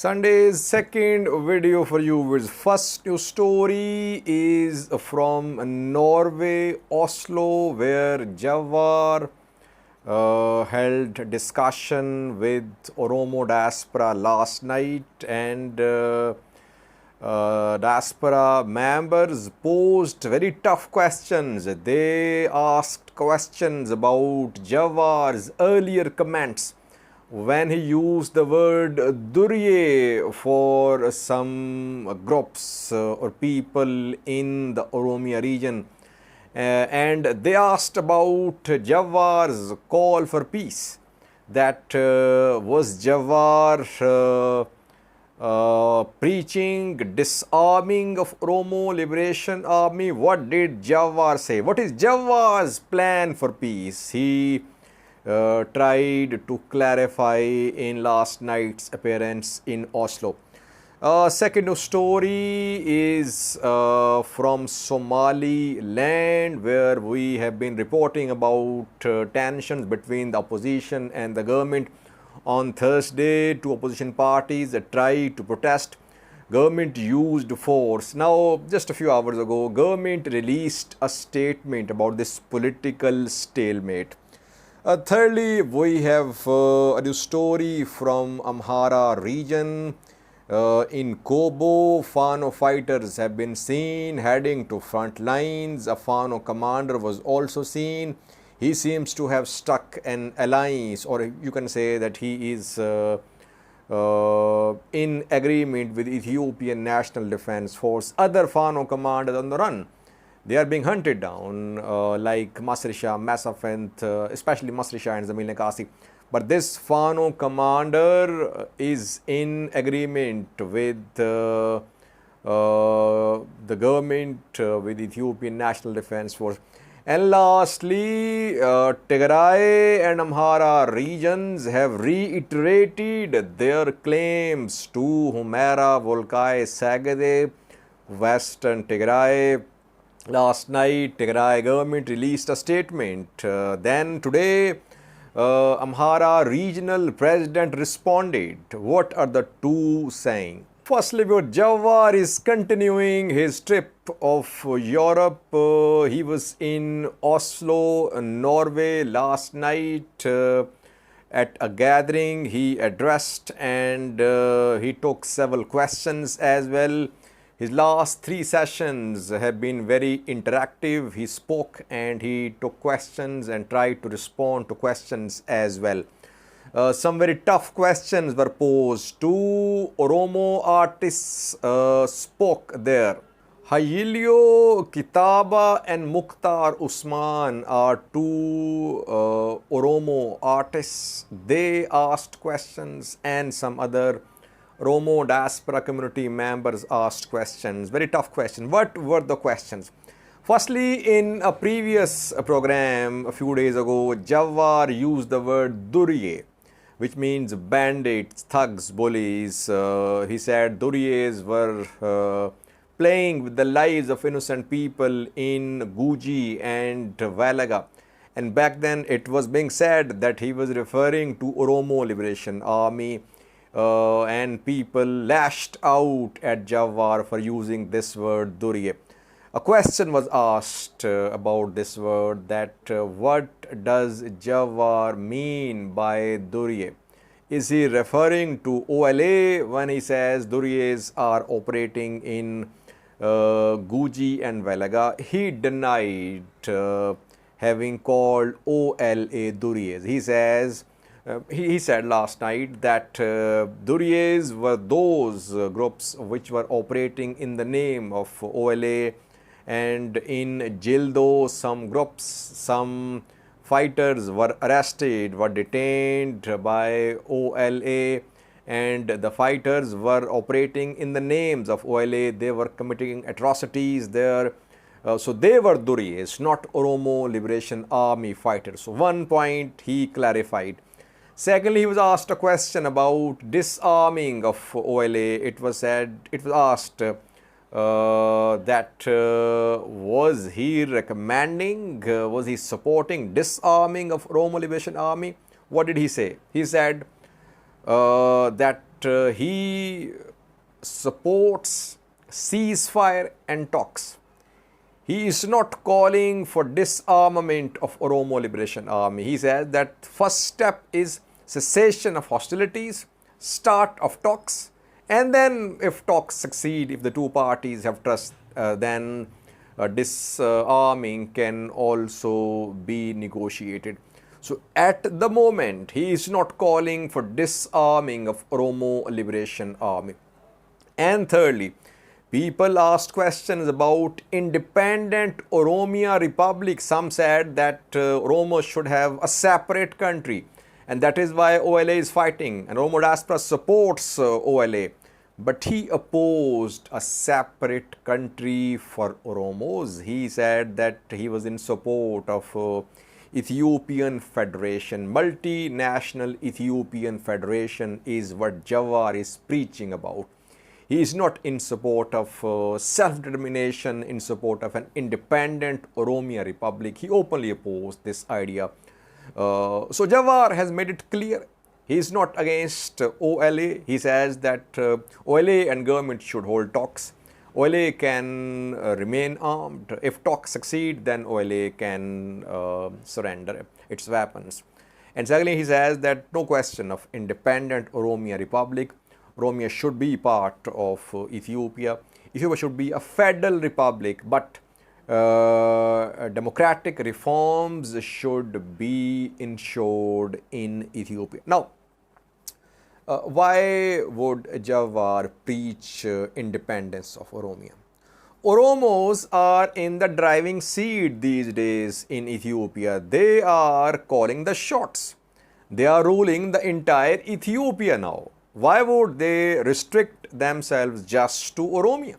Sunday's second video for you is first news story is from Norway, Oslo, where Jawar held discussion with Oromo diaspora last night, and diaspora members posed very tough questions. They asked questions about Jawar's earlier comments when he used the word Durye for some groups or people in the Oromia region. And they asked about Jawar's call for peace. That was Jawar preaching disarming of Oromo Liberation Army. What did Jawar say? What is Jawar's plan for peace? He tried to clarify in last night's appearance in Oslo. Second news story is from Somaliland, where we have been reporting about tensions between the opposition and the government. On Thursday, two opposition parties tried to protest. Government used force. Now, just a few hours ago, government released a statement about this political stalemate. Thirdly, we have a new story from Amhara region. In Kobo, Fano fighters have been seen heading to front lines. A Fano commander was also seen. He seems to have struck an alliance, or you can say that he is in agreement with Ethiopian National Defense Force. Other Fano commanders on the run. They are being hunted down like Masrisha, Masafent, especially Masrisha and Zamil Nekasi. But this Fano commander is in agreement with the government, with Ethiopian National Defense Force. And lastly, Tigray and Amhara regions have reiterated their claims to Humera, Wolkait, Sagade, Western Tigray. Last night, Tigray government released a statement. Then today, Amhara regional president responded. What are the two saying? Firstly, Jawar is continuing his trip of Europe. He was in Oslo, Norway last night at a gathering. He addressed and he took several questions as well. His last three sessions have been very interactive. He spoke and he took questions and tried to respond to questions as well. Some very tough questions were posed. Two Oromo artists spoke there. Hayilio Kitaba and Mukhtar Usman are two Oromo artists. They asked questions, and some other Oromo diaspora community members asked questions, very tough questions. What were the questions? Firstly, in a previous program a few days ago, Jawar used the word Durye, which means bandits, thugs, bullies. He said Duryes were playing with the lives of innocent people in Guji and Valaga. And back then it was being said that he was referring to Oromo Liberation Army. And people lashed out at Jawar for using this word Durye. A question was asked about this word, that what does Jawar mean by Durye? Is he referring to OLA when he says Duryes are operating in Guji and Valaga? He denied having called OLA Duryes. He says he said last night that Duryes were those groups which were operating in the name of OLA, and in Jildo some groups, some fighters were arrested, were detained by OLA, and the fighters were operating in the names of OLA. They were committing atrocities there. So they were Duryes, not Oromo Liberation Army fighters. So one point he clarified. Secondly, he was asked a question about disarming of OLA. It was asked that was he recommending, was he supporting disarming of Oromo Liberation Army? What did he say? He said that he supports ceasefire and talks. He is not calling for disarmament of Oromo Liberation Army. He says that first step is cessation of hostilities, start of talks, and then if talks succeed, if the two parties have trust, then disarming can also be negotiated. So at the moment, he is not calling for disarming of Oromo Liberation Army. And thirdly, people asked questions about independent Oromia Republic. Some said that Oromo should have a separate country, and that is why OLA is fighting, and Oromo diaspora supports OLA. But he opposed a separate country for Oromos. He said that he was in support of Ethiopian Federation. Multinational Ethiopian Federation is what Jawar is preaching about. He is not in support of self-determination, in support of an independent Oromia Republic. He openly opposed this idea. So Jawar has made it clear he is not against OLA. He says that OLA and government should hold talks. OLA can remain armed. If talks succeed, then OLA can surrender its weapons. And secondly, he says that no question of independent Oromia Republic. Oromia should be part of Ethiopia. Ethiopia should be a federal republic, but democratic reforms should be ensured in Ethiopia. Now, why would Jawar preach independence of Oromia? Oromos are in the driving seat these days in Ethiopia. They are calling the shots. They are ruling the entire Ethiopia now. Why would they restrict themselves just to Oromia?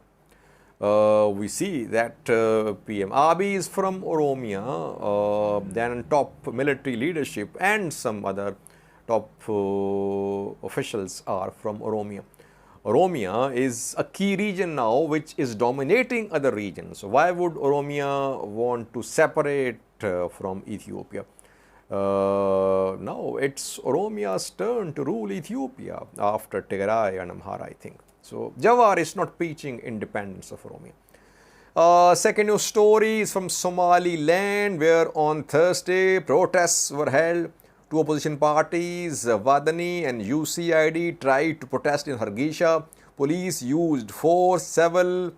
We see that PM Abiy is from Oromia, then top military leadership and some other top officials are from Oromia. Oromia is a key region now which is dominating other regions. So why would Oromia want to separate from Ethiopia? Now it's Oromia's turn to rule Ethiopia after Tigray and Amhara, I think. So Jawar is not preaching independence of Oromia. Second news story is from Somaliland, where on Thursday protests were held. Two opposition parties, Wadani and UCID, tried to protest in Hargeisa. Police used force. Several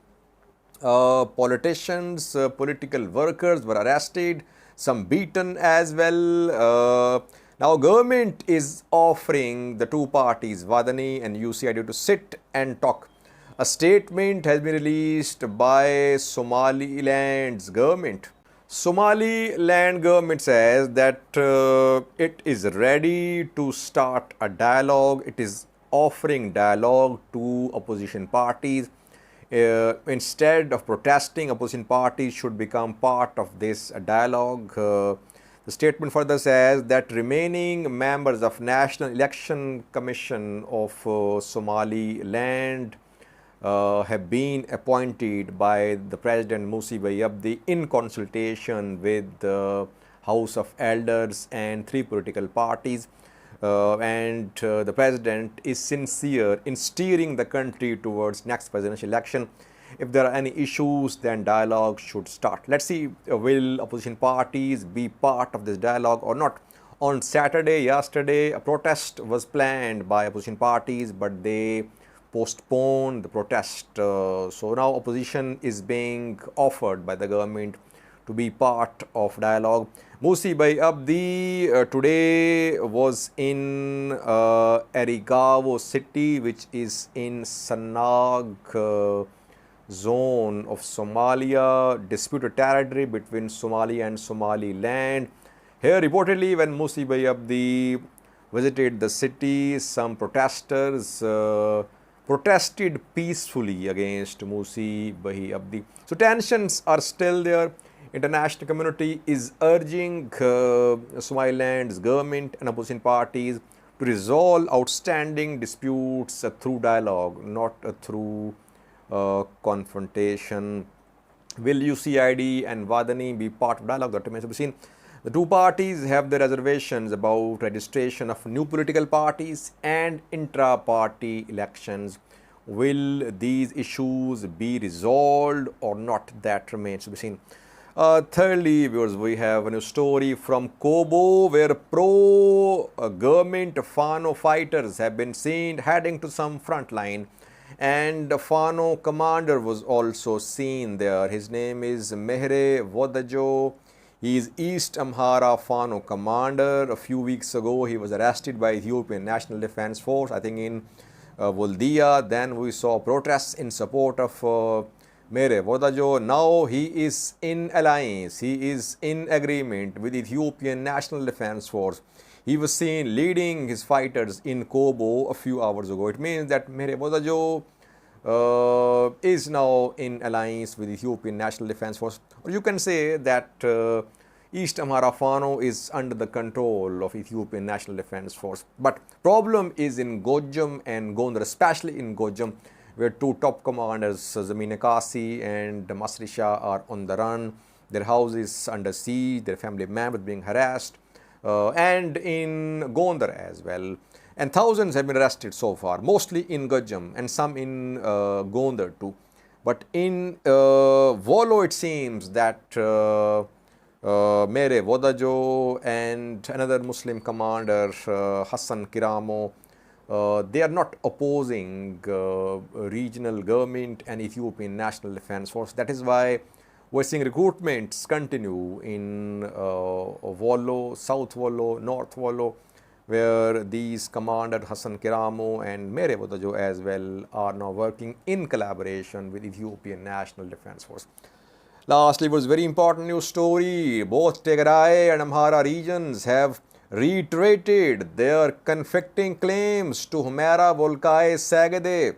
politicians, political workers were arrested, some beaten as well. Now government is offering the two parties, Wadani and UCID, to sit and talk. A statement has been released by Somaliland's government. Somaliland government says that it is ready to start a dialogue. It is offering dialogue to opposition parties. Instead of protesting, opposition parties should become part of this dialogue. The statement further says that remaining members of National Election Commission of Somaliland have been appointed by the President Musi Abdi in consultation with the House of Elders and three political parties. The President is sincere in steering the country towards next presidential election. If there are any issues, then dialogue should start. Let's see, will opposition parties be part of this dialogue or not? On Saturday, yesterday, a protest was planned by opposition parties, but they postponed the protest. So now opposition is being offered by the government to be part of dialogue. Musi Abdi today was in Erigavo city, which is in Sanag zone of Somalia, disputed territory between Somalia and Somaliland. Here reportedly, when Musi Abdi visited the city, some protesters protested peacefully against Musi Abdi. So tensions are still there. International community is urging Somaliland's government and opposition parties to resolve outstanding disputes through dialogue, not through confrontation. Will UCID and Wadani be part of dialogue? That remains to be seen. The two parties have their reservations about registration of new political parties and intra-party elections. Will these issues be resolved or not? That remains to be seen. Thirdly, viewers, we have a new story from Kobo where pro-government Fano fighters have been seen heading to some front line, and the Fano commander was also seen there. His name is Mehre Vodajo. He is East Amhara Fano commander. A few weeks ago, he was arrested by Ethiopian National Defense Force, I think in Woldia. Then we saw protests in support of Mere Vodajo. Now he is in alliance, he is in agreement with Ethiopian National Defense Force. He was seen leading his fighters in Kobo a few hours ago. It means that Mere Vodajo is now in alliance with Ethiopian National Defense Force. Or you can say that East Amhara Fano is under the control of Ethiopian National Defense Force. But problem is in Gojam and Gondar, especially in Gojam, where two top commanders, Zamine Kasi and Masri Shah, are on the run. Their house is under siege, their family members being harassed, and in Gondar as well. And thousands have been arrested so far, mostly in Gojam and some in Gondar too. But in Volo, it seems that Mere Vodajo and another Muslim commander, Hassan Kiramo, they are not opposing regional government and Ethiopian National Defense Force. That is why we're seeing recruitments continue in Volo, South Volo, North Volo, where these commander Hassan Kiramo and Mere Vodajo as well are now working in collaboration with Ethiopian National Defense Force. Lastly, was very important news story. Both Tigray and Amhara regions have reiterated their conflicting claims to Humera Wolkait Sagade.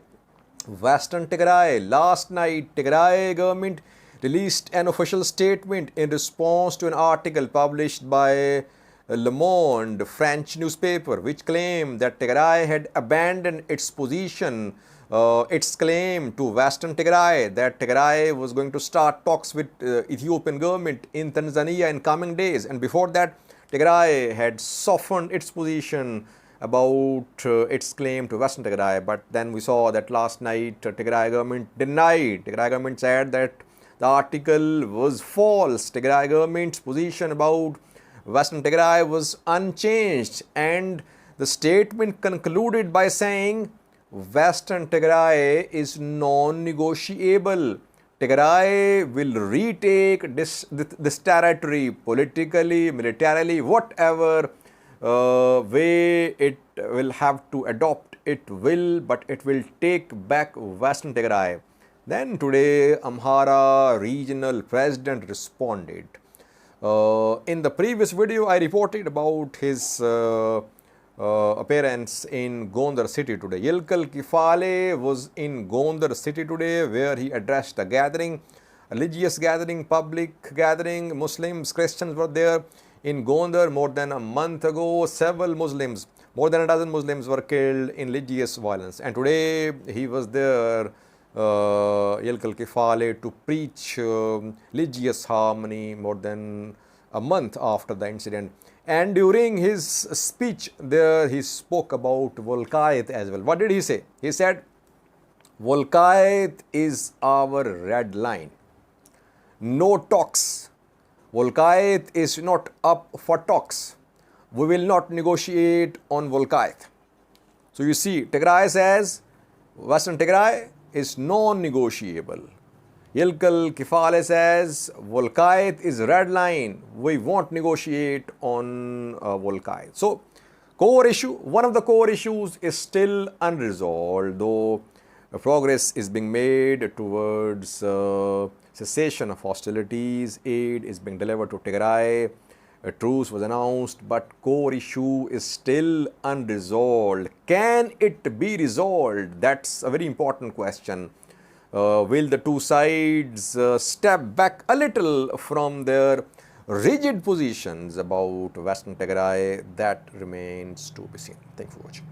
Western Tigray. Last night, Tigray government released an official statement in response to an article published by Le Monde, French newspaper, which claimed that Tigray had abandoned its position, its claim to Western Tigray that Tigray was going to start talks with Ethiopian government in Tanzania in coming days. And before that, Tigray had softened its position about its claim to Western Tigray. But then we saw that last night Tigray government denied. Tigray government said that the article was false. Tigray government's position about Western Tigray was unchanged, and the statement concluded by saying Western Tigray is non-negotiable. Tigray will retake this territory politically, militarily, whatever way it will have to adopt, it will, but it will take back Western Tigray. Then today, Amhara regional president responded. In the previous video, I reported about his appearance in Gondar city today. Yelkal Kifale was in Gondar city today, where he addressed a gathering, a religious gathering, public gathering. Muslims, Christians were there in Gondar. More than a month ago, several Muslims, more than a dozen Muslims were killed in religious violence. And today he was there, Yelkal Kifale, to preach religious harmony more than a month after the incident. And during his speech there, he spoke about Wolkait as well. What did he say? He said, Wolkait is our red line. No talks. Wolkait is not up for talks. We will not negotiate on Wolkait. So you see, Tigray says Western Tigray is non-negotiable. Yelkal Kifale says Wolkait is red line. We won't negotiate on Wolkait. So core issue, one of the core issues is still unresolved, though progress is being made towards cessation of hostilities. Aid is being delivered to Tigray. A truce was announced, but core issue is still unresolved. Can it be resolved? That's a very important question. Will the two sides step back a little from their rigid positions about Western Tigray? That remains to be seen. Thank you for watching.